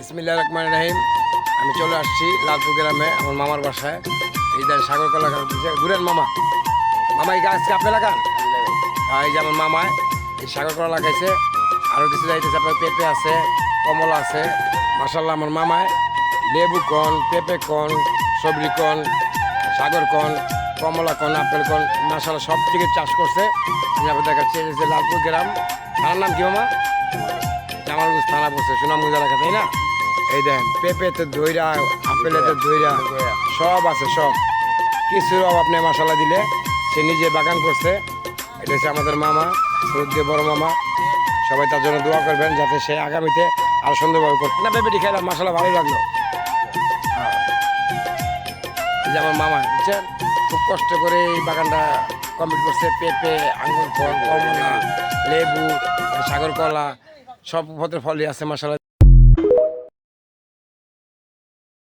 বিসমিল্লাহির রহমানির রহিম। আমি চলে আসছি লালপুর গ্রামে আমার মামার বাসায়। এই যে সাগর কলা গাছ ঘুরেন মামা, মামা এই গাছকে আপনি লাগান। এই যে আমার মামায় এই সাগর কলা লাগাইছে, আরও কিছু যাইতেছে আপনার পেঁপে আছে, কমলা আছে। মাশাল্লাহ আমার মামায় লেবু কন, পেঁপে কন, সবজি কন, সাগর কন, কমলা কন, আপেল কন, মাশাল্লাহ সব থেকে চাষ করছে। আমি আপনার দেখাচ্ছি এই যে লালপুর গ্রাম। থানার নাম কি মামা? জামালগঞ্জ থানা পড়ছে, সুনামগঞ্জ এলাকা, তাই না? এই দেখেন পেঁপেতে দইরা, আপেলেতে দইরা, সব আছে, সব কিছুর অভাব নেই। মশালা দিলে সে নিজে বাগান করছে। এটা হচ্ছে আমাদের মামা, শ্রদ্ধেয় বড় মামা। সবাই তার জন্য দোয়া করবেন যাতে সে আগামীতে আরো সুন্দরভাবে করতে। না পেঁপেটি খাইলাম, মশালা ভালোই লাগলো। এই যে আমার মামা, বুঝছেন, খুব কষ্ট করে এই বাগানটা কমপ্লিট করছে। পেঁপে, আঙ্গুর ফল, কমলা, লেবু, সাগর কলা, সব পথের ফলই আছে মশালা।